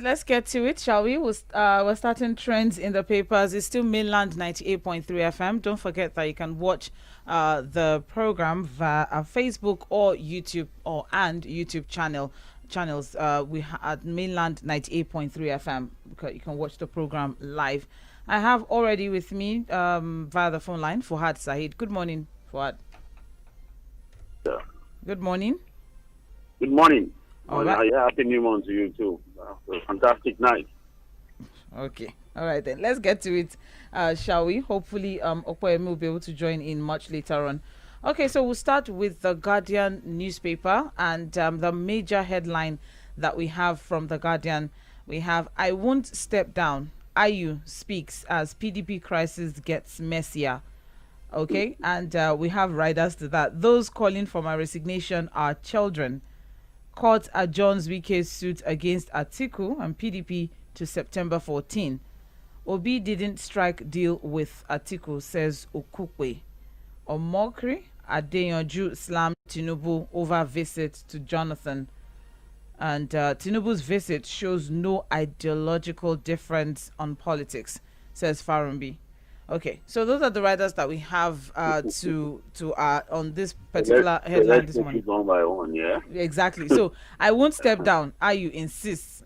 let's get to it, shall we? We're starting trends in the papers. It's still Mainland 98.3 FM. Don't forget that you can watch the program via Facebook or YouTube and YouTube channels. At Mainland 98.3 FM. You can watch the program live. I have already with me via the phone line Fuad Sahid. Good morning, Fuad. Yeah. Good morning. Good morning. All right. Happy New Month to you too. A fantastic night. Okay. All right then. Let's get to it, shall we? Hopefully, Okoyemi will be able to join in much later on. Okay, so we'll start with the Guardian newspaper and the major headline that we have from the Guardian. We have "I won't step down. IU speaks as PDP crisis gets messier." Okay, and we have riders to that. Those calling for my resignation are children. Court adjourns Wike's suit against e.t.c and PDP to September 14. Obi didn't strike deal with e.t.c, says Okukwe. Omokri Adeyanju slammed Tinubu over visit to Jonathan. And Tinubu's visit shows no ideological difference on politics, says Farumbi. Okay, so those are the riders that we have on this particular headline this morning. One by one, yeah. Exactly. So I won't step down. IU insists.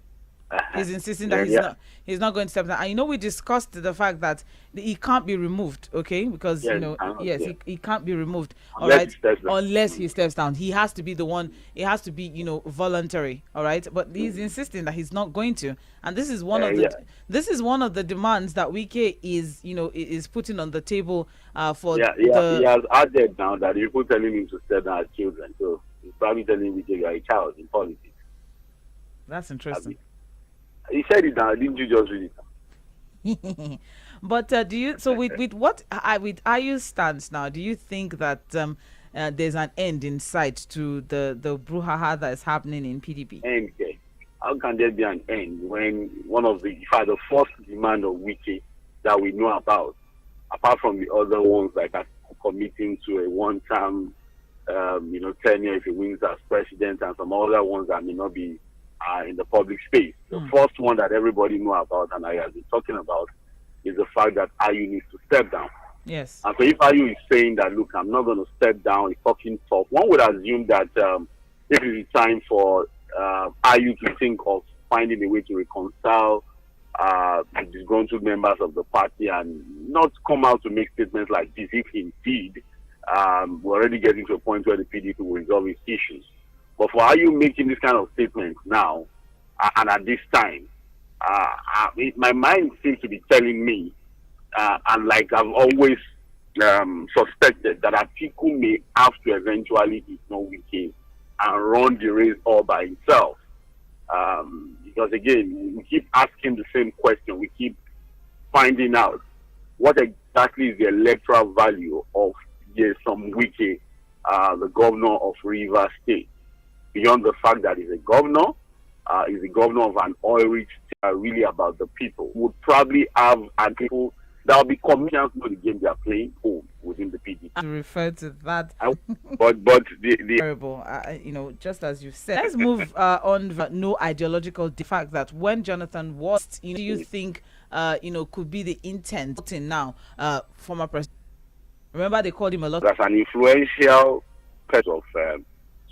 He's insisting that he's not going to step down. And we discussed the fact that he can't be removed, okay? Because he can't be removed. All right. Unless he steps down. He has to be the one, it has to be, voluntary. All right. But he's insisting that he's not going to. And this is one of the demands that Wike is putting on the table for he has added now that people telling him to step down as children. So he's probably telling Wike you are a child in politics. That's interesting. He said it now. Didn't you just read it? But do you? So with IU's stance now, do you think that there's an end in sight to the brouhaha that is happening in PDP? End. How can there be an end when the first demand of Wike that we know about, apart from the other ones like committing to a one-term, tenure if he wins as president, and some other ones that may not be in the public space. The first one that everybody know about and I have been talking about is the fact that IU needs to step down. Yes. And so if IU is saying that, look, I'm not going to step down, he's talking tough, one would assume that it is time for IU to think of finding a way to reconcile the disgruntled members of the party and not come out to make statements like this if indeed we're already getting to a point where the PDP will resolve its issues. But for IU making this kind of statement now and at this time, my mind seems to be telling me, and like I've always suspected, that e.t.c may have to eventually ignore Wike and run the race all by himself. Because again, we keep asking the same question. We keep finding out what exactly is the electoral value of some Wike, the governor of Rivers State. Beyond the fact that he's a governor of an oil-rich state, really about the people. Would probably have people that will be commissioners to the game they are playing home within the PDP. To refer to that, but the terrible, just as you said. Let's move on. No ideological. The fact that when Jonathan was, do you think, could be the intent now, former president? Remember, they called him a lot. As an influential person of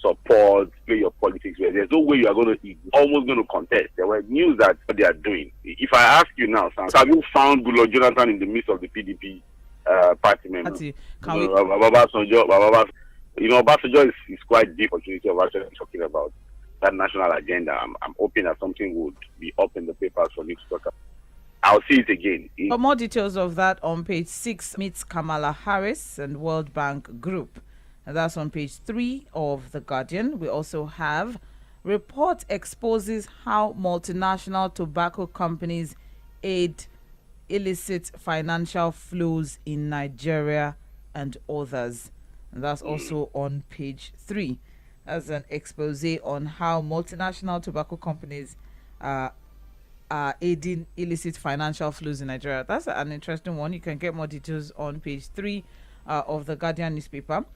support, play your politics where there's no way you are almost going to contest. There were news that what they are doing. If I ask you now, Sam, have you found Goodluck Jonathan in the midst of the PDP party members? Obasanjo is quite deep opportunity of actually talking about that national agenda. I'm hoping that something would be up in the papers for me to talk about. I'll see it again. For more details of that, on page 6 meets Kamala Harris and World Bank Group. And that's on page 3 of The Guardian. We also have report exposes how multinational tobacco companies aid illicit financial flows in Nigeria and others. And that's also on page 3. That's an expose on how multinational tobacco companies are aiding illicit financial flows in Nigeria. That's an interesting one. You can get more details on page 3 of The Guardian newspaper.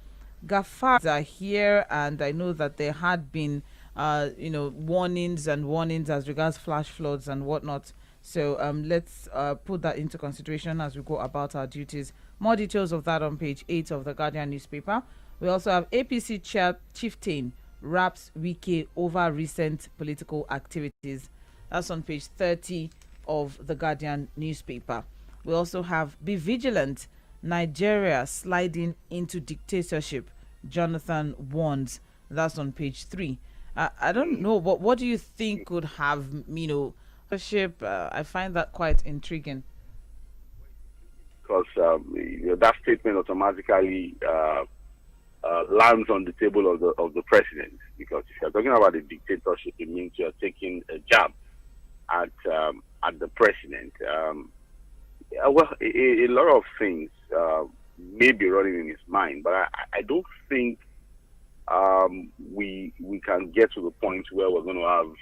Gafars are here, and I know that there had been warnings and warnings as regards flash floods and whatnot. So let's put that into consideration as we go about our duties. More details of that on page 8 of the Guardian newspaper. We also have APC chair chieftain raps Wike over recent political activities. That's on page 30 of the Guardian newspaper. We also have Be Vigilant, Nigeria sliding into dictatorship, Jonathan warns. That's on page 3. I don't know, but what do you think could have, dictatorship? I find that quite intriguing. Because that statement automatically lands on the table of the president. Because if you're talking about a dictatorship, it means you're taking a jab at the president. Well, a lot of things may be running in his mind, but I don't think we can get to the point where we're going to have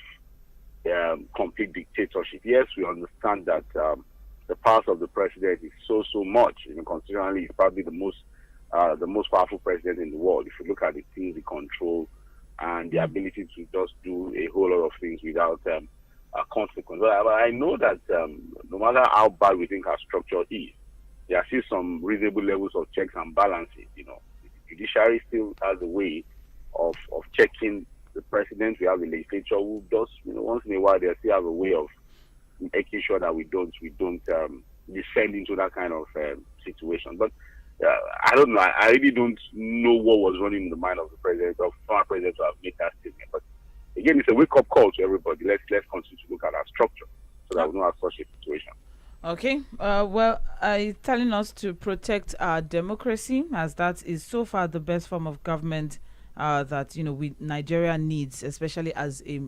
complete dictatorship. Yes, we understand that the powers of the president is so much. Considering he's probably the most powerful president in the world. If you look at the things he control and the ability to just do a whole lot of things without consequence. But I know that no matter how bad we think our structure is, there are still some reasonable levels of checks and balances. The judiciary still has a way of checking the president. We have the legislature who does, once in a while they still have a way of making sure that we don't descend into that kind of situation. But I don't know. I really don't know what was running in the mind of the president, of former president, to have made that statement. But again, it's a wake-up call to everybody. Let's continue to look at our structure so that we don't have such a situation. Okay. Telling us to protect our democracy, as that is so far the best form of government that Nigeria needs, especially as a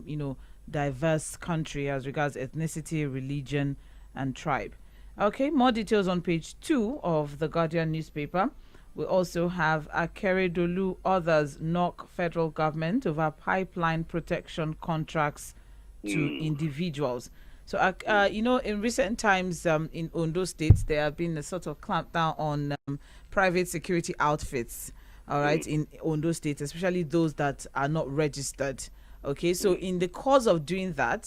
diverse country as regards ethnicity, religion, and tribe. Okay. More details on page 2 of the Guardian newspaper. We also have Akeredolu, others knock federal government over pipeline protection contracts to individuals. So, in recent times in Ondo State, there have been a sort of clampdown on private security outfits, all right, in Ondo State, especially those that are not registered. Okay, so in the course of doing that,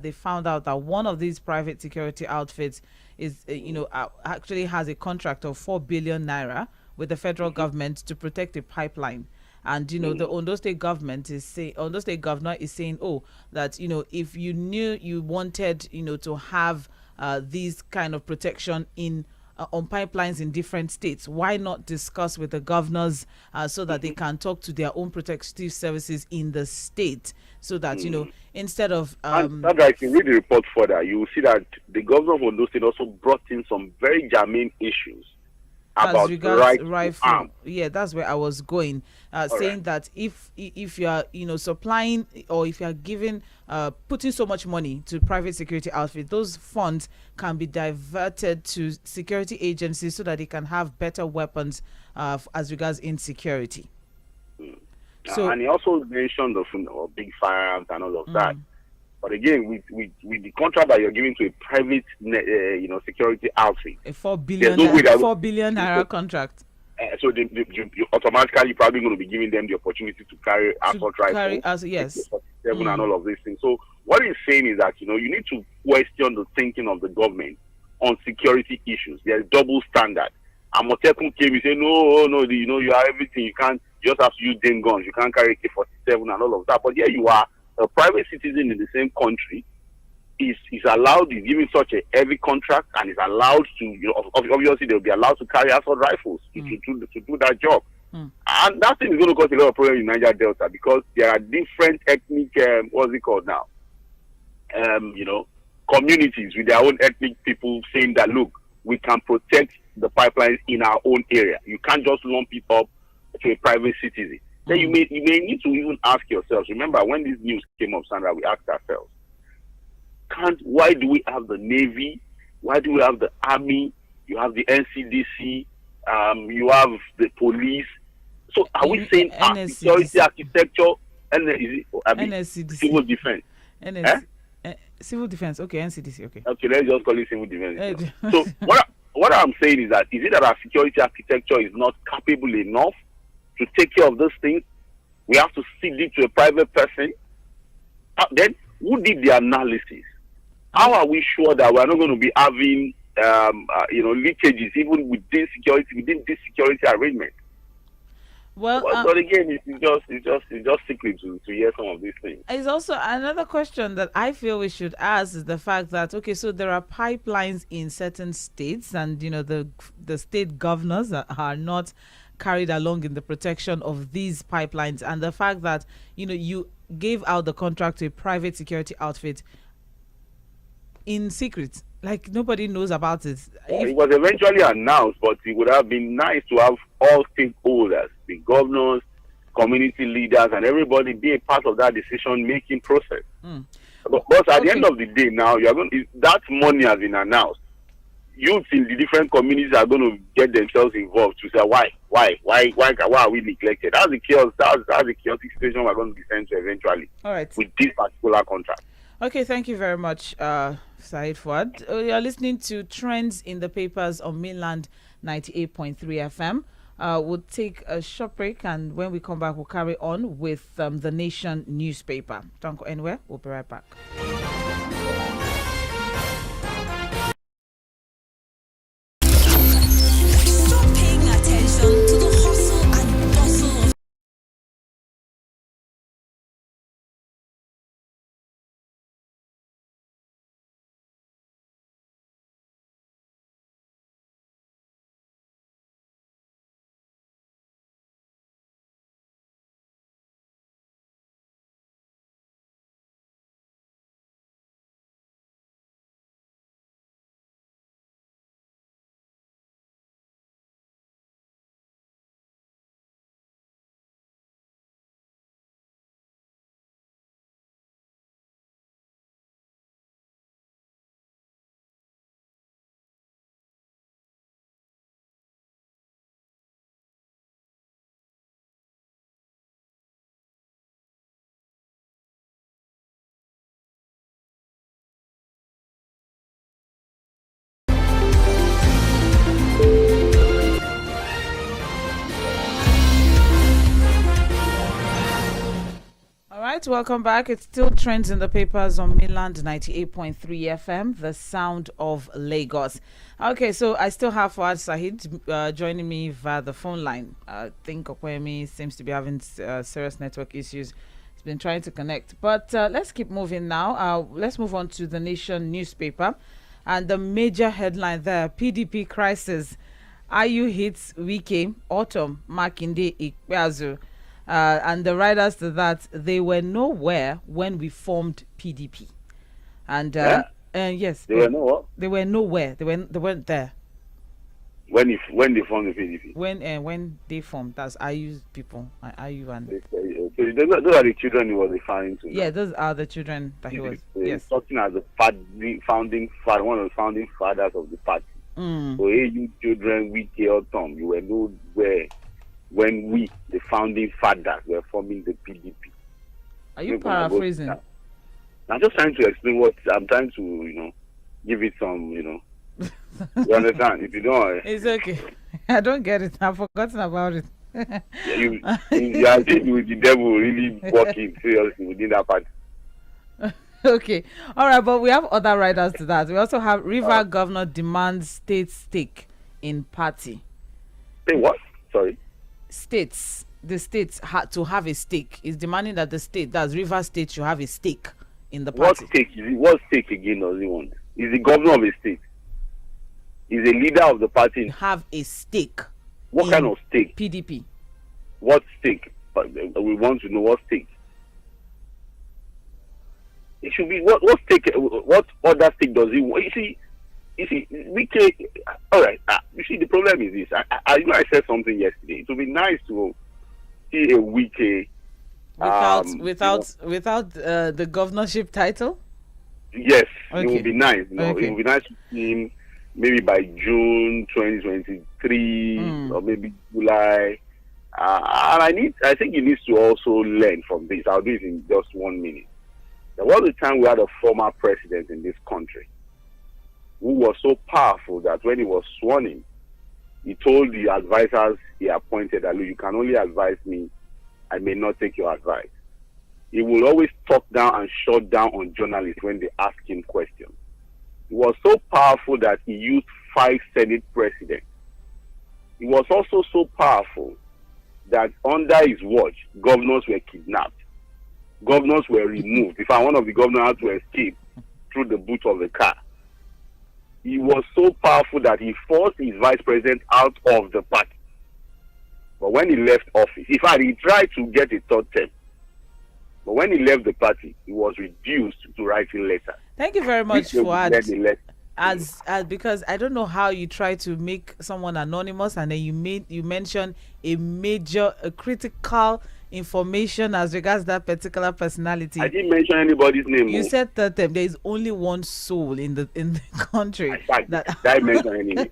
they found out that one of these private security outfits is, actually has a contract of 4 billion naira with the federal government to protect a pipeline. And the Ondo State government Ondo State governor is saying, that if you knew you wanted to have these kind of protection in on pipelines in different states, why not discuss with the governors so that they can talk to their own protective services in the state, so that instead of that's right. If you read the report further, you will see that the governor of Ondo State also brought in some very germane issues about right rifle. Yeah, that's where I was going, saying that if you are supplying, or if you are giving putting so much money to private security outfits, those funds can be diverted to security agencies so that they can have better weapons as regards insecurity. So, and he also mentioned of big firearms and all of that. But again, with the contract that you're giving to a private, security outfit, a 4 billion naira contract. So you automatically probably going to be giving them the opportunity to carry assault rifles, yes, 47 and all of these things. So what he's saying is that you need to question the thinking of the government on security issues. There's double standard. Amotekun came, he said, no, you have everything. You just have to use them guns. You can't carry AK-47 and all of that. But here you are, a private citizen in the same country is allowed, is given such a heavy contract, and is allowed to, obviously they'll be allowed to carry assault rifles to do that job. And that thing is going to cause a lot of problems in Niger Delta, because there are different ethnic, what's it called now? Communities with their own ethnic people saying that, look, we can protect the pipelines in our own area. You can't just lump it up to a private citizen. Then you may need to even ask yourselves. Remember, when this news came up, Sandra, we asked ourselves, why do we have the Navy? Why do we have the Army? You have the NCDC. You have the police. So are we saying security architecture and civil defense? Civil defense. Okay, NCDC. Okay. Okay, let's just call it civil defense. So what I'm saying is that, is it that our security architecture is not capable enough to take care of those things? We have to cede it to a private person Then who did the analysis? How Okay. are we sure that we are not going to be having leakages even within this security arrangement? Well, But again, it's just secret to hear some of these things. it's also another question that I feel we should ask is the fact that, okay, so there are pipelines in certain states, and the state governors are not carried along in the protection of these pipelines, and the fact that you gave out the contract to a private security outfit in secret, like nobody knows about it. It was eventually announced, but it would have been nice to have all stakeholders, the governors, community leaders, and everybody be a part of that decision-making process. But at the end of the day, now that money has been announced. Youths in the different communities are going to get themselves involved to say why are we neglected? That's the chaos. That's the chaotic situation we're going to be sent to eventually. All right. With this particular contract. Okay, thank you very much, Said Fuad. You're listening to Trends in the Papers on Mainland 98.3 FM. We'll take a short break, and when we come back, we'll carry on with the Nation newspaper. Don't go anywhere. We'll be right back. Stop paying attention to the hustle and bustle of All right, welcome back. It's still Trends in the Papers on Mainland 98.3 FM, the sound of Lagos. Okay, so I still have Fuad Sahid joining me via the phone line. I think Okwemi seems to be having serious network issues. He's been trying to connect. But let's keep moving now. Let's move on to the Nation newspaper. And the major headline there, PDP crisis. IU hits Wike, autumn, Makinde, Ikpeazu. And the riders to that, they were nowhere when we formed PDP. And yes, They were nowhere. They were nowhere. They weren't there When they formed the PDP. when they formed. That's IU's people, IU and So those are the children he was referring to. yeah, those are the children that he was. Yes. Talking as the founding father, one of the founding fathers of the party. So you children, we Tom, you were nowhere when we, the founding fathers, were forming the PDP. Are you paraphrasing? I'm just trying to explain what I'm trying to, give it some, you understand? If you don't, It's okay. I don't get it. I've forgotten about it. you are dealing with the devil really working seriously within that party. Okay. All right, but we have other riders to that. We also have River Governor demands state stake in party. Say what? Sorry. The states had to have a stake. Is demanding that the state, that's River State, should have a stake in the What party. stake is it? What stake again does he want? Is the governor of a state? Is a leader of the party? Have a stake. What in kind of stake? PDP. What stake? But we want to know what stake. It should be what stake? What other stake does he want? You see, we can. All right. You see, the problem is this. I said something yesterday. It would be nice to see a wiki Without the governorship title. Yes, Okay. it would be nice. Okay. It would be nice to see him maybe by June 2023 or maybe July. And I think he needs to also learn from this. I'll do it in just 1 minute. There was a time we had a former president in this country who was so powerful that when he was sworn in, he told the advisors he appointed that, look, you can only advise me, I may not take your advice. he will always talk down and shut down on journalists when they ask him questions. He was so powerful that he used 5 Senate presidents. He was also so powerful that under his watch, governors were kidnapped. Governors were removed. In fact, one of the governors had to escape through the boot of the car. He was so powerful that he forced his vice president out of the party. But when he left office, in fact, he tried to get a third term. But when he left the party, he was reduced to writing letters. Thank you very much, Fuad. Because I don't know how you try to make someone anonymous, and then you mention a critical information as regards that particular personality. I didn't mention anybody's name. You said that there is only one soul in the country. I didn't mention any name.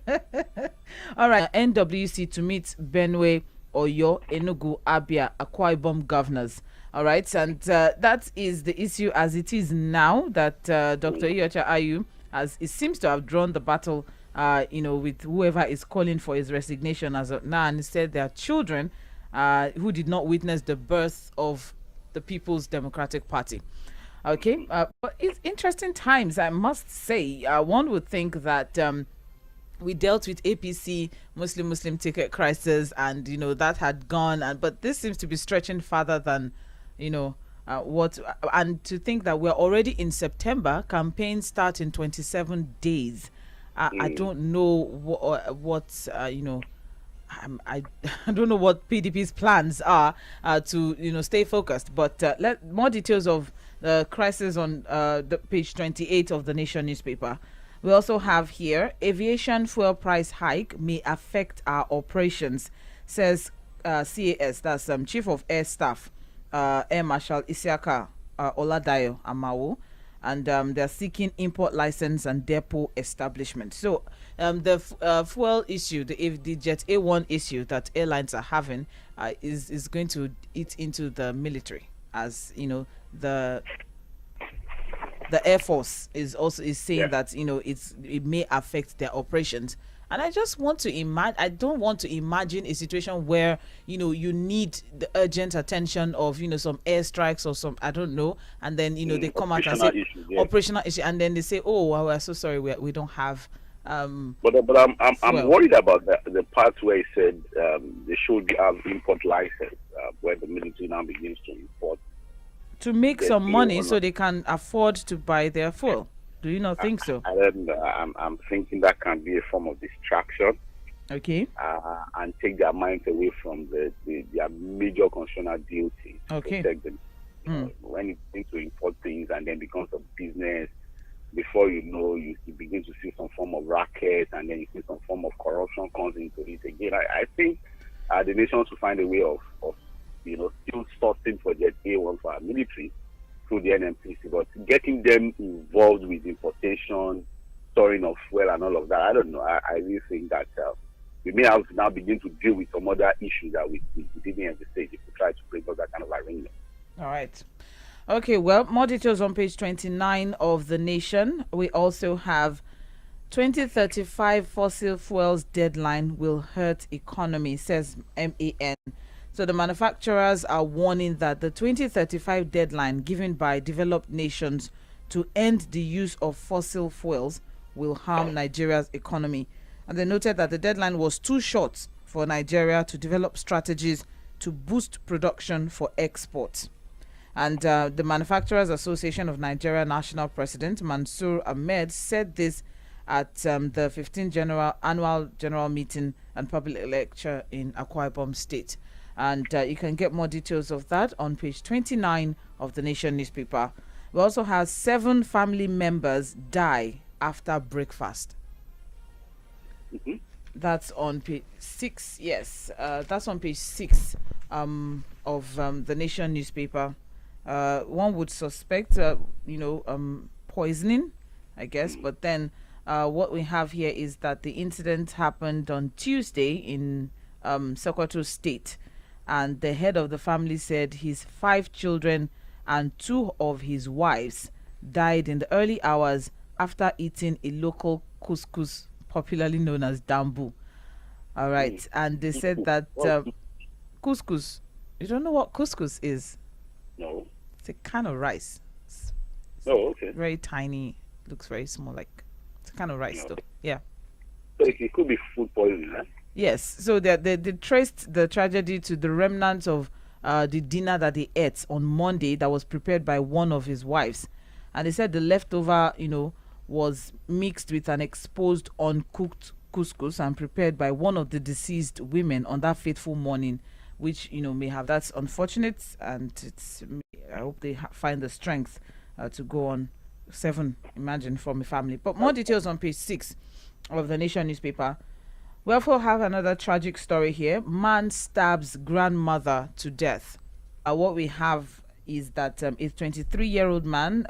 All right, NWC to meet Benue, Oyo, Enugu, Abia, Akwa Ibom governors. All right, and that is the issue as it is now, that Dr. Iyorchia Ayu, as it seems to have drawn the battle, with whoever is calling for his resignation as of now, and instead there are children who did not witness the birth of the People's Democratic Party. Okay, but it's interesting times, I must say. One would think that we dealt with APC Muslim ticket crisis, and that had gone, but this seems to be stretching further than what, and to think that we're already in September, campaigns start in 27 days. I don't know what I don't know what PDP's plans are to stay focused, but let more details of the crisis on the page 28 of the Nation newspaper. We also have here, aviation fuel price hike may affect our operations, says CAS, that's Chief of Air Staff, Air Marshal Isiaka Oladayo Amawo, and they're seeking import license and depot establishment. So the fuel issue, the Jet A1 issue that airlines are having is going to eat into the military, as the Air Force is saying that it may affect their operations. And I just want to imagine, I don't want to imagine a situation where, you need the urgent attention of, some airstrikes or some, I don't know. And then, they come out and say, operational issue. And then they say, oh, well, we're so sorry, we don't have. But I'm worried about the part where he said they should have import license, where the military now begins to import. To make some money so they can afford to buy their fuel. Do you not think so? I'm thinking that can be a form of distraction. Okay. And take their minds away from their major constitutional duty. Okay. To protect them. When it begins to import things and then becomes a business, before you know, you begin to see some form of racket, and then you see some form of corruption comes into it again. I think the nation should find a way of still sourcing for Jet A1 for our military through the NMPC, but getting them involved with importation, storing of fuel and all of that, I don't know. I really think that we may have to now begin to deal with some other issues that we didn't envisage if we try to bring up that kind of arrangement. All right. Okay, well, more details on page 29 of The Nation. We also have 2035 fossil fuels deadline will hurt economy, says MAN. So the manufacturers are warning that the 2035 deadline given by developed nations to end the use of fossil fuels will harm Nigeria's economy. And they noted that the deadline was too short for Nigeria to develop strategies to boost production for export. And the Manufacturers Association of Nigeria National President Mansour Ahmed said this at the 15th annual general meeting and public lecture in Akwa Ibom State. And you can get more details of that on page 29 of the Nation newspaper. We also have 7 family members die after breakfast. That's on page 6. Yes, that's on page 6 of the Nation newspaper. One would suspect, poisoning, I guess. But then what we have here is that the incident happened on Tuesday in Sokoto State. And the head of the family said his 5 children and 2 of his wives died in the early hours after eating a local couscous, popularly known as dambu. All right. And they said that couscous, you don't know what couscous is? No. It's a kind of rice. It's Oh, okay. very tiny. Looks very small. Like it's a kind of rice, No. though. Yeah. So it could be food poisoning, right? Yes. So they traced the tragedy to the remnants of the dinner that they ate on Monday that was prepared by one of his wives, and they said the leftover, was mixed with an exposed uncooked couscous and prepared by one of the deceased women on that fateful morning, which may have. That's unfortunate, and it's. I hope they find the strength to go on. 7, imagine, from a family. But more details on page 6 of the Nation newspaper. We also have another tragic story here. Man stabs grandmother to death. What we have is that a 23-year-old man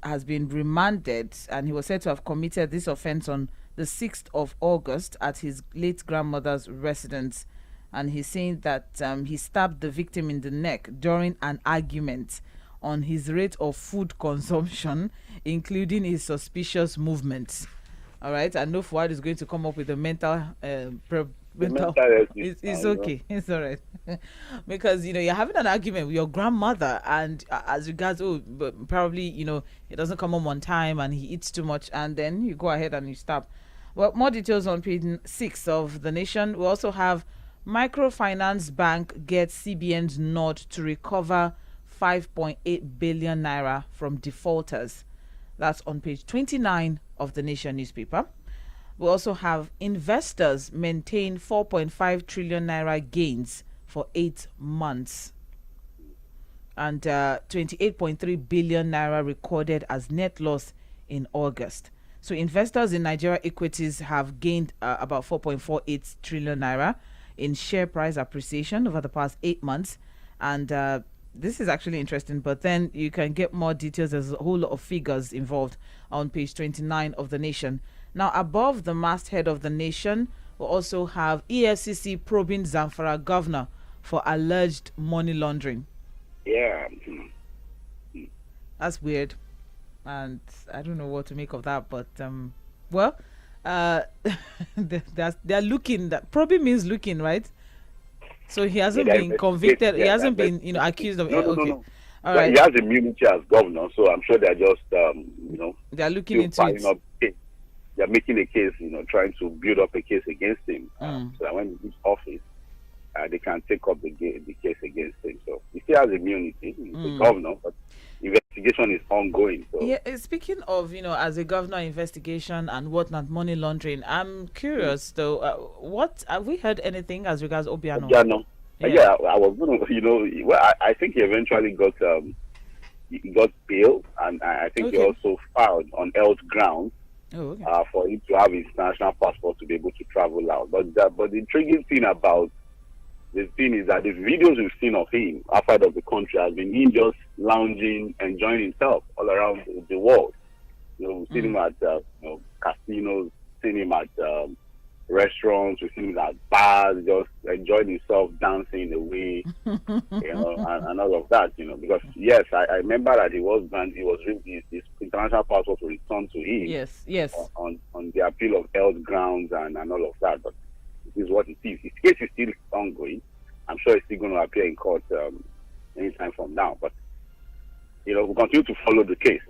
has been remanded, and he was said to have committed this offense on the 6th of August at his late grandmother's residence. And he's saying that he stabbed the victim in the neck during an argument on his rate of food consumption, including his suspicious movements. All right, I know Fuad is going to come up with a mental it's okay, it's all right. Because you're having an argument with your grandmother, and as regards, but probably he doesn't come home on time and he eats too much, and then you go ahead and you stab. Well, more details on page 6 of the Nation. We also have microfinance bank gets CBN's nod to recover 5.8 billion naira from defaulters. That's on page 29 of the Nation newspaper. We also have investors maintain 4.5 trillion naira gains for 8 months, and 28.3 billion naira recorded as net loss in August. So investors in Nigeria equities have gained about 4.48 trillion naira in share price appreciation over the past 8 months, and this is actually interesting, but then you can get more details. There's a whole lot of figures involved on page 29 of the Nation. Now, above the masthead of the Nation, we also have e.t.c probing Zamfara governor for alleged money laundering. Yeah. That's weird, and I don't know what to make of that, but they're looking. That probably means looking, right? So he hasn't been convicted. He hasn't been, accused of. Okay. No. All right. He has immunity as governor, so I'm sure they're just, they're looking into it. They're making a case, trying to build up a case against him, so that when he leaves office, they can take up the case against him. So he still has immunity. He's the governor, but investigation is ongoing. So. Yeah. Speaking of, as a governor, investigation and whatnot, money laundering. I'm curious though. What have we heard anything as regards Obiano? Obiano. Yeah, I was going to, well, I think he eventually got bail, and I think he also filed on health grounds for him to have his national passport to be able to travel out. But the intriguing thing about the thing is that the videos we've seen of him outside of the country has been him just lounging, enjoying himself all around the world. We've seen him at casinos, seen him at restaurants, we've seen him at bars, just enjoying himself, dancing away, and all of that, because yes, I remember that his international passport was returned to him. Yes. On the appeal of health grounds and all of that, but this is what it is. His case is still ongoing. I'm sure it's still going to appear in court anytime from now, but we'll continue to follow the case.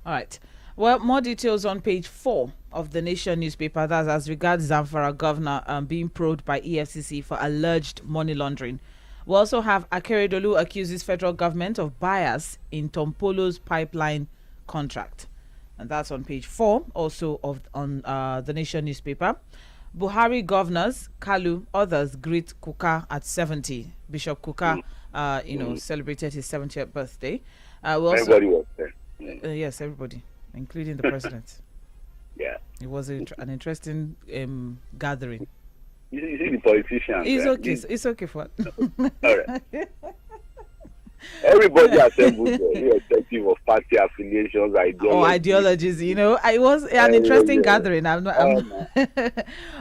All right. Well, more details on page 4 of the Nation newspaper. That's as regards Zamfara governor being probed by e.t.c for alleged money laundering. We also have Akeredolu accuses federal government of bias in Tompolo's pipeline contract, and that's on page 4 also on the Nation newspaper. Buhari governors, Kalu, others greet Kuka at 70. Bishop Kuka, celebrated his 70th birthday. Everybody was there. Yes, everybody, including the president. Yeah. It was an interesting gathering. You see the politicians. It's okay. It's okay for all right. Everybody assembled there, irrespective of party affiliations, ideologies. It was an interesting gathering. I'm not.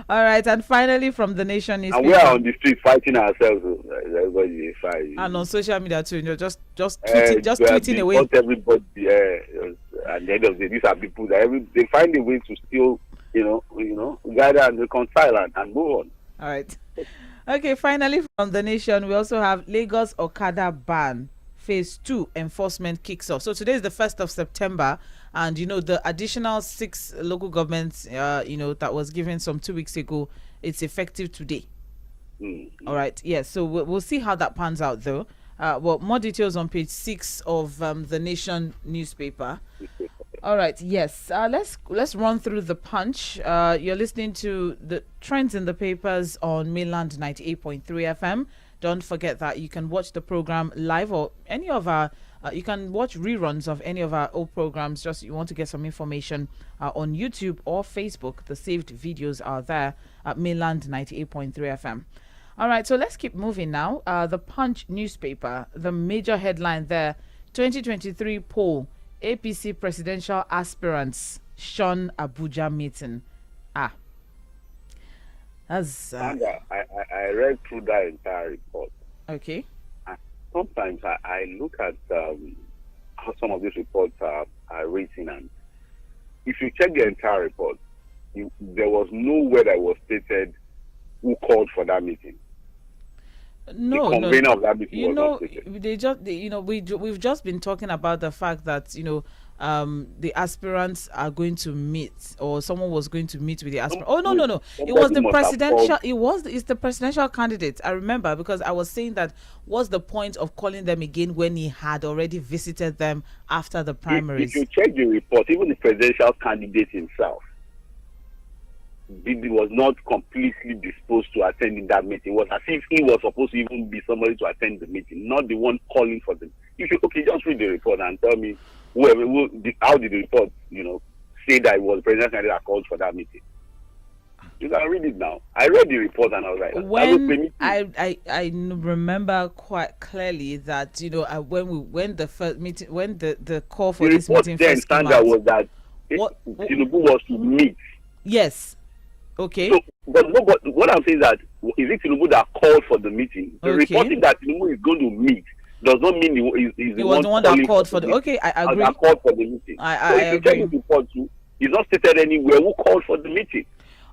All right, and finally, from the Nation newspaper, and we are on the street fighting ourselves. Everybody is fighting. And on social media too. Just tweeting away. Not everybody. At the end of the day, these are people that they find a way to still, gather and reconcile and move on. All right. Okay, finally from the Nation, we also have Lagos Okada ban Phase 2 enforcement kicks off. So today is the 1st of September, and the additional 6 local governments that was given some 2 weeks ago, it's effective today. All right, yes. So we'll see how that pans out, though. Well, more details on page 6 of the Nation newspaper. All right, yes. Let's run through the Punch. You're listening to the trends in the papers on Mainland 98.3 FM. Don't forget that you can watch the program live, or any of our you can watch reruns of any of our old programs. Just you want to get some information on YouTube or Facebook. The saved videos are there at Mainland 98.3 FM. All right, so let's keep moving now. The Punch newspaper, the major headline there: 2023 poll, APC presidential aspirants shun Abuja meeting. That's I read through that entire report. Okay. And sometimes I look at how some of these reports are written, and if you check the entire report, there was nowhere that was stated who called for that meeting. No, the convener of that meeting was not stated. we've just been talking about the fact that the aspirants are going to meet, or someone was going to meet with the aspirant. Oh no! It was the presidential. It's the presidential candidate. I remember, because I was saying that what's the point of calling them again when he had already visited them after the primaries? If you check the report, even the presidential candidate himself was not completely disposed to attending that meeting. It was as if he was supposed to even be somebody to attend the meeting, not the one calling for them. If you just read the report and tell me how did the report say that it was the presidential candidate that called for that meeting. You can read it now. I read the report and I was like, when I remember quite clearly that when the first meeting, when the call for this meeting first came out, was that Tinubu was to meet. Yes. Okay. So, but what I'm saying is that is it Tinubu that called for the meeting? The reporting that Tinubu is going to meet does not mean he was the one that called for the. Okay, I agree. That called for the meeting. I agree. If you check the report too, it's not stated anywhere who called for the meeting.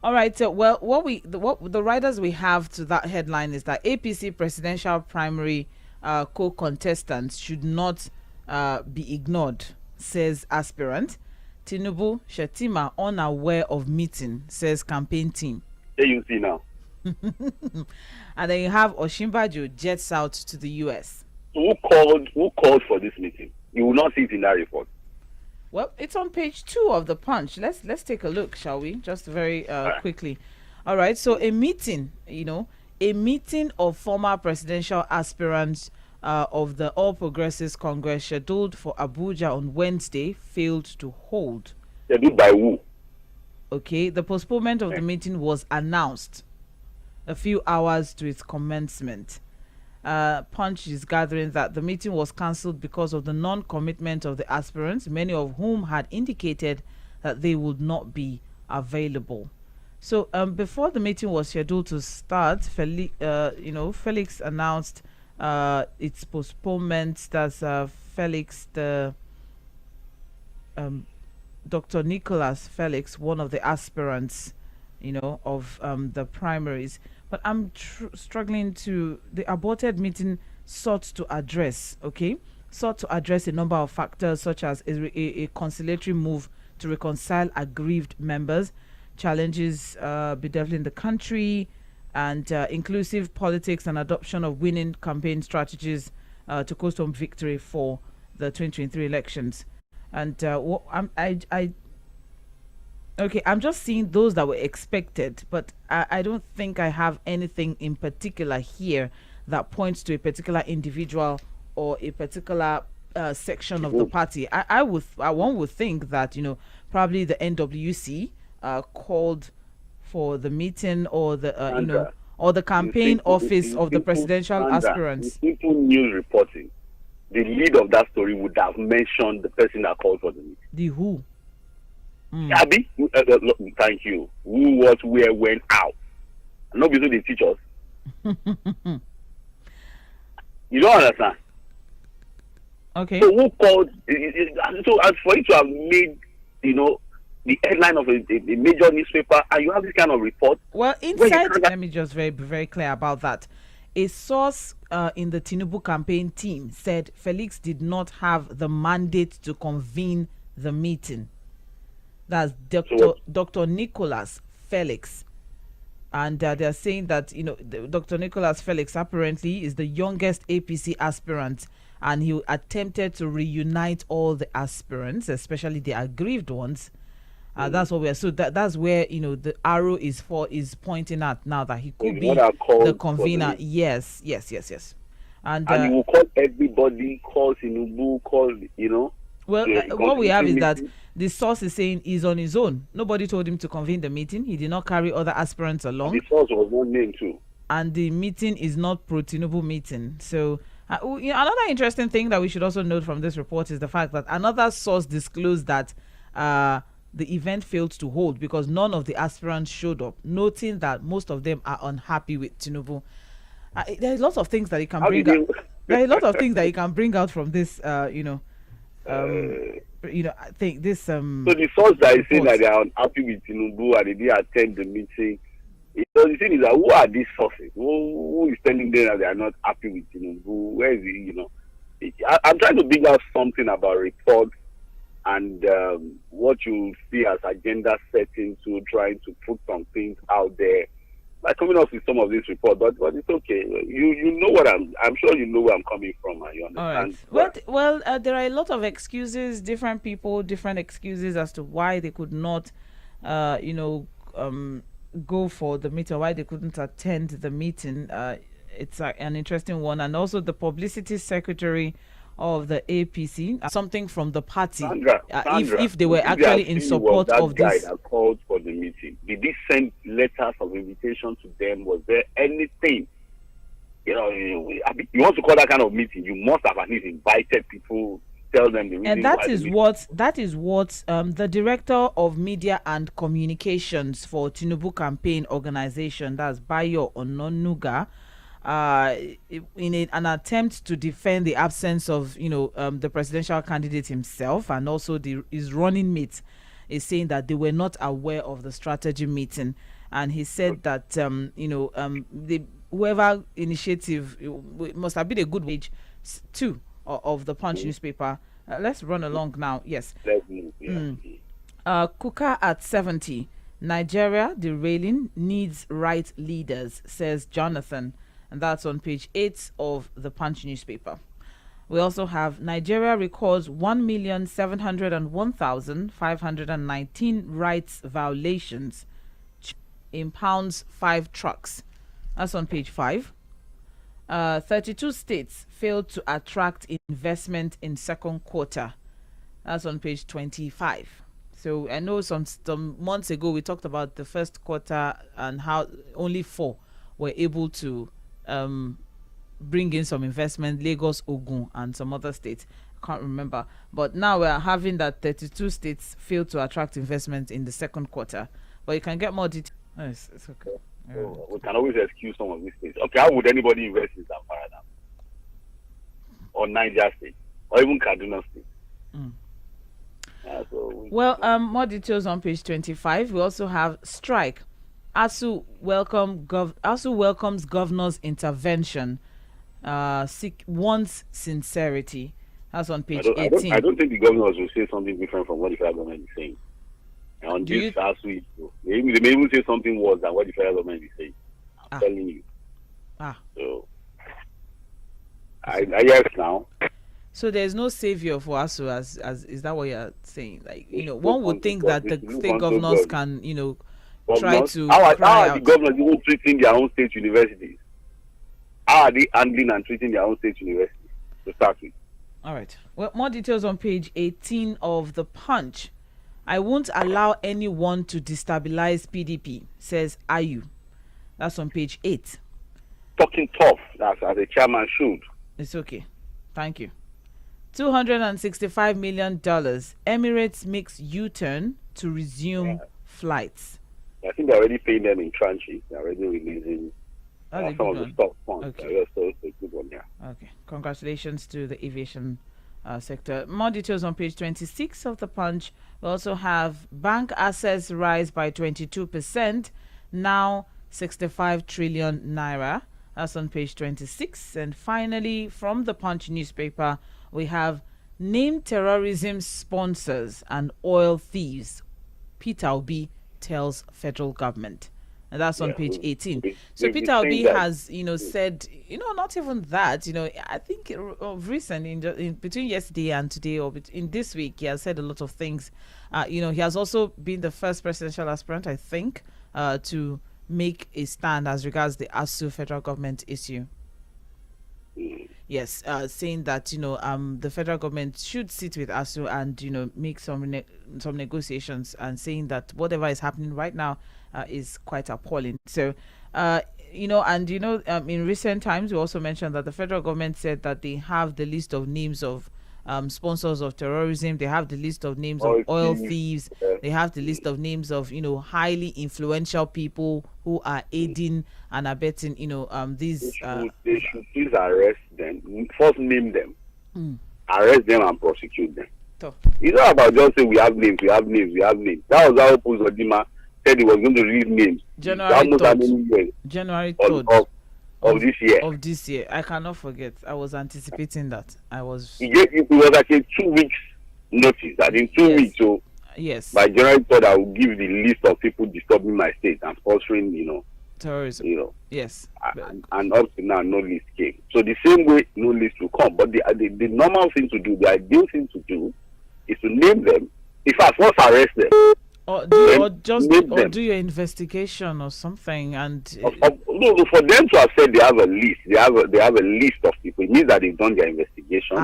All right. Well, what the writers we have to that headline is that APC presidential primary co-contestants should not be ignored, says aspirant. Tinubu Shetima unaware of meeting, says campaign team. There you see now. And then you have Osinbajo jets out to the US. So who called for this meeting? You will not see it in that report. Well, it's on page 2 of the Punch. Let's take a look, shall we? Just very quickly. All right. So a meeting of former presidential aspirants of the All Progressives Congress scheduled for Abuja on Wednesday failed to hold. Scheduled by who? Okay. The postponement of the meeting was announced a few hours to its commencement. Punch is gathering that the meeting was cancelled because of the non-commitment of the aspirants, many of whom had indicated that they would not be available. So before the meeting was scheduled to start, Felix announced its postponement. That's Felix, Dr. Nicholas Felix, one of the aspirants, of the primaries. But I'm struggling to, the aborted meeting sought to address a number of factors, such as a conciliatory move to reconcile aggrieved members, challenges bedeviling the country, and inclusive politics and adoption of winning campaign strategies to coast home victory for the 2023 elections. And I'm just seeing those that were expected, but I don't think I have anything in particular here that points to a particular individual or a particular section of the party. One would think that probably the NWC called for the meeting, or the or the campaign office of the presidential aspirants. In simple news reporting, the lead of that story would have mentioned the person that called for the meeting. The who? Abby, thank you. Who, what, where, when, how? Not because they teach us. You don't understand. Okay. So who called? So as for you to have made, the headline of a major newspaper, and you have this kind of report. Well, inside, let me just be very clear about that. a source in the Tinubu campaign team said Felix did not have the mandate to convene the meeting. That's Dr. Nicholas Felix. And they're saying that, Dr. Nicholas Felix apparently is the youngest APC aspirant, and he attempted to reunite all the aspirants, especially the aggrieved ones. That's what we're. So that's where the arrow is pointing at now, that he could be the convener. Yes. And he will call everybody, call Tinubu, Well, what we have is that the source is saying he's on his own. Nobody told him to convene the meeting. He did not carry other aspirants along. The source was not named too. And the meeting is not pro-Tinubu meeting. So, another interesting thing that we should also note from this report is the fact that another source disclosed that the event failed to hold because none of the aspirants showed up, noting that most of them are unhappy with Tinubu. There are lots of things that he can bring out. There are a lot of things that he can bring out from this, I think this. So the source that is saying that they are unhappy with Tinubu and they didn't attend the meeting. So the thing is that who are these sources? Who is telling them that they are not happy with Tinubu? Where is he? I'm trying to bring out something about reports and what you see as agenda setting to trying to put some things out there. Like coming up with some of these reports, but it's okay. You know what I'm sure you know where I'm coming from, and you understand. All right. Well, there are a lot of excuses, different people, different excuses as to why they could not, go for the meeting, why they couldn't attend the meeting. It's an interesting one, and also the publicity secretary of the APC, something from the party, Sandra, if they were actually in support of this. That called for the meeting. Did he send letters of invitation to them? Was there anything? You want to call that kind of meeting, you must have at least invited people, tell them the reason. And that is what the director of media and communications for Tinubu campaign organization, that's Bayo Ononuga, in an attempt to defend the absence of the presidential candidate himself and also his running mate, is saying that they were not aware of the strategy meeting, and he said that the whoever initiative must have been a good wage too of the Punch newspaper. Let's run along now. Yes. Kuka at 70, Nigeria derailing, needs right leaders, says Jonathan. And that's on page 8 of the Punch newspaper. We also have Nigeria records 1,701,519 rights violations, impounds 5 trucks. That's on page 5. 32 states failed to attract investment in second quarter. That's on page 25. So I know some months ago we talked about the first quarter and how only 4 were able to bring in some investment, Lagos, Ogun, and some other states. I can't remember. But now we're having that 32 states failed to attract investment in the second quarter. But you can get more details. Oh, it's okay. So we can always excuse some of these states. Okay, how would anybody invest in Zamfara now? Or Niger State? Or even Kaduna State? More details on page 25. We also have strike. ASU welcomes governor's intervention. Wants sincerity. That's on page 18. I don't think the governors will say something different from what the federal government is saying. And on this ASU, they may even say something worse than what the federal government is saying. I'm telling you. So, I guess now. So there's no savior for ASU, as is that what you're saying? Like, one would think that the state governors can, try to. How are the governors even treating their own state universities? How are they handling and treating their own state universities to start with? All right. Well, more details on page 18 of the Punch. I won't allow anyone to destabilize PDP, says Ayu. That's on page 8. Talking tough, as a chairman should. It's okay. Thank you. $265 million. Emirates makes U-turn to resume flights. I think they're already paying them in tranches. They're already releasing some of the stock funds. Okay. So it's a good one, yeah. Okay. Congratulations to the aviation sector. More details on page 26 of the Punch. We also have bank assets rise by 22%, now 65 trillion naira. That's on page 26. And finally, from the Punch newspaper, we have named terrorism sponsors and oil thieves. Peter Obi tells federal government. And that's on page 18. So Peter Obi has, said, not even that, I think of recent, in between yesterday and today, or in this week, he has said a lot of things. He has also been the first presidential aspirant, I think, to make a stand as regards the ASU federal government issue. Yes, saying that the federal government should sit with ASU and make some negotiations, and saying that whatever is happening right now is quite appalling. So in recent times we also mentioned that the federal government said that they have the list of names of sponsors of terrorism, they have the list of names of oil thieves, they have the list of names of highly influential people who are aiding and abetting these they should please arrest them. First name them, arrest them and prosecute them. It's not about just saying we have names. That was how Uzodima said he was going to read names January 3rd of this year. Of this year, I cannot forget. I was anticipating that. It was like a 2 weeks notice that in 2 weeks, so yes, by January 3rd, I will give the list of people disturbing my state and sponsoring, terrorism. Yes, and up to now, no list came. So the same way, no list will come. But the normal thing to do, the ideal thing to do, is to name them. In fact, first arrest them. Or do your investigation or something, and no, for them to have said they have a list, they have a list of people. It means that they've done their investigation.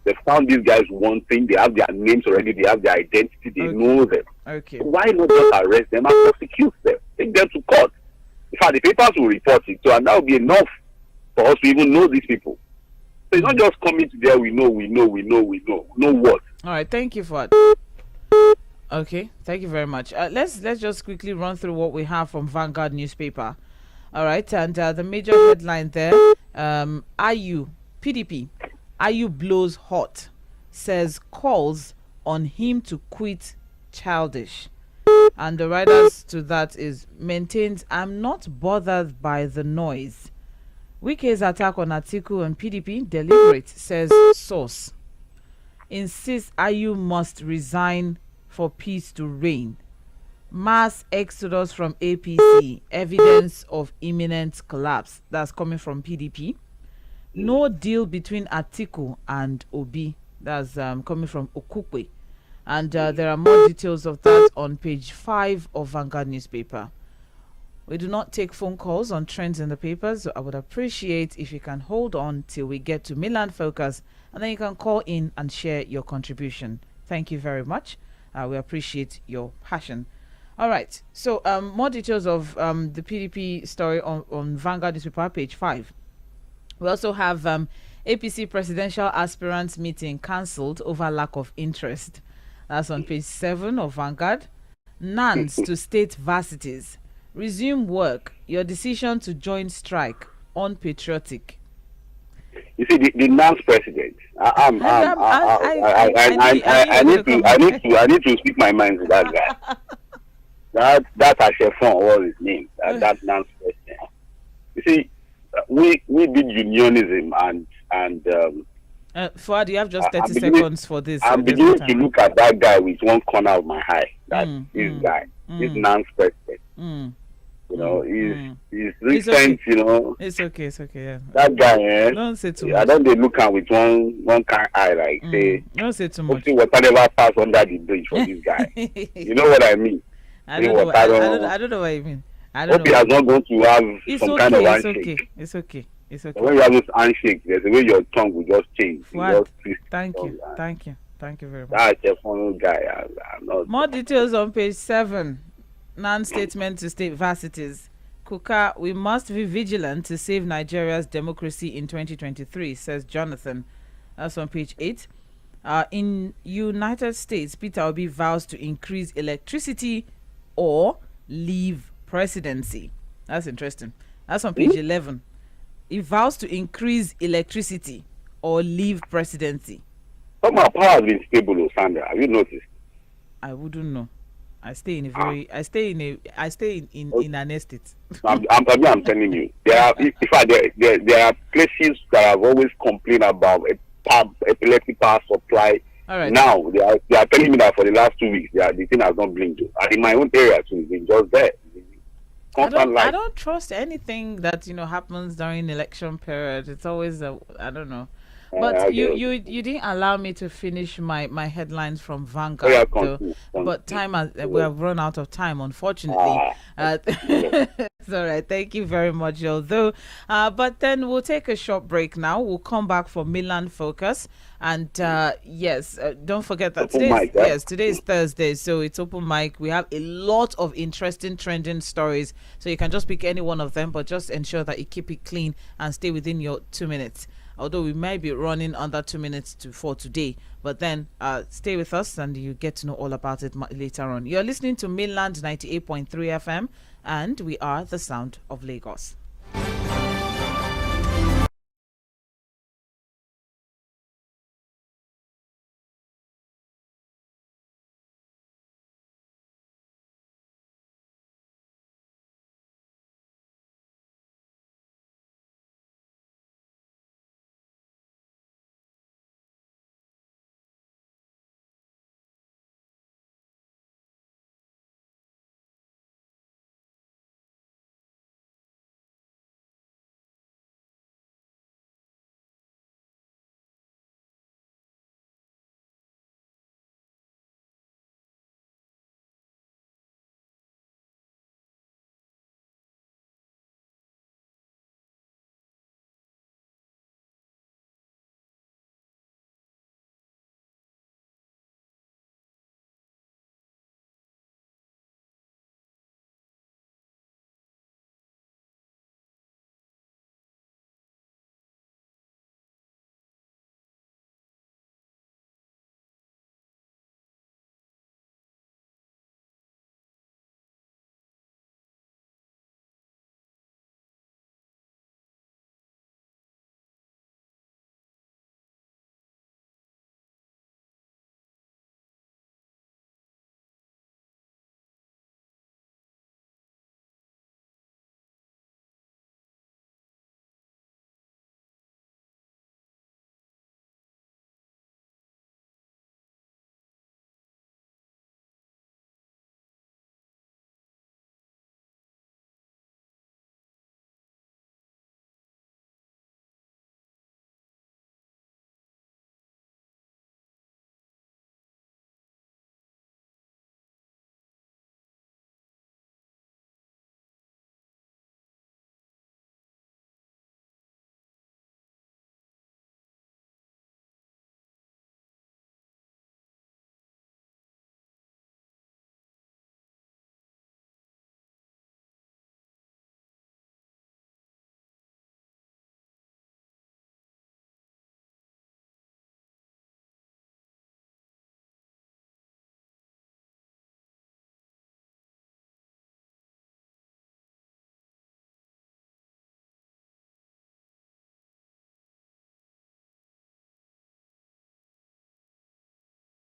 They found these guys one thing. They have their names already. They have their identity. They know them. Okay. So why not just arrest them and prosecute them? Take them to court. In fact, the papers will report it, so and that will be enough for us to even know these people. So it's not just coming to there. We know. Know what? All right. Thank you for that. Okay, thank you very much. Let's just quickly run through what we have from Vanguard newspaper. All right, and the major headline there: PDP, IU blows hot, says calls on him to quit childish, and the riders to that is maintains I'm not bothered by the noise. Wike's attack on Atiku and PDP deliberate, says source. Insists IU must resign for peace to reign. Mass exodus from APC, evidence of imminent collapse. That's coming from PDP. No deal between Atiku and Obi. That's coming from Okukwe. And there are more details of that on page 5 of Vanguard newspaper. We do not take phone calls on trends in the papers, so I would appreciate if you can hold on till we get to Milan Focus, and then you can call in and share your contribution. Thank you very much. We appreciate your passion. All right. So more details of the PDP story on Vanguard newspaper, page 5. We also have APC presidential aspirants meeting cancelled over lack of interest. That's on page 7 of Vanguard. NANS to state varsities. Resume work. Your decision to join strike unpatriotic. You see, the NANS president. I need to speak my mind to that guy. that Ashefon was his name. That NANS president. You see, we did unionism and. Fuad, you have just 30 seconds for this. I'm beginning to look at that guy with one corner of my eye. This guy, this NANS president. He's recent, okay. It's okay, yeah. That guy, don't say too much. I don't look at with one kind eye, like, say, don't say too much. See whatever pass under the bridge for this guy. You know what I mean? I don't know what you mean. I don't hope he has not going to have some kind of handshake. It's okay. When you have this handshake, there's a way your tongue will just change. Thank you very much. That's a funny guy. I'm not. More details on page 7. Non-statement to state varsities. Kuka, we must be vigilant to save Nigeria's democracy in 2023, says Jonathan. That's on page 8. In United States, Peter Obi vows to increase electricity or leave presidency. That's interesting. That's on page 11. He vows to increase electricity or leave presidency. Some of our power has been stable, Sandra. Have you noticed? I wouldn't know. I stay in a very, I stay in an estate. I'm telling you, there are, in fact, there are places that have always complained about epileptic power supply. All right. Now they are telling me that for the last 2 weeks, the thing has not blinked. And in my own area too, it's just there. Constant I light. don't trust anything that happens during election period. It's always I don't know. But Okay. you didn't allow me to finish my headlines from Oh, yeah, Vanguard though. continue. But time has we have run out of time, unfortunately. Yeah. It's all right. Thank you very much, although. But then we'll take a short break now. We'll come back for Milan Focus. And yes, don't forget that Open mic, yeah? today is Thursday, so it's open mic. We have a lot of interesting trending stories, so you can just pick any one of them, but just ensure that you keep it clean and stay within your 2 minutes. Although we might be running under 2 minutes for today, but then stay with us and you get to know all about it later on. You're listening to Mainland 98.3 FM, and we are the sound of Lagos.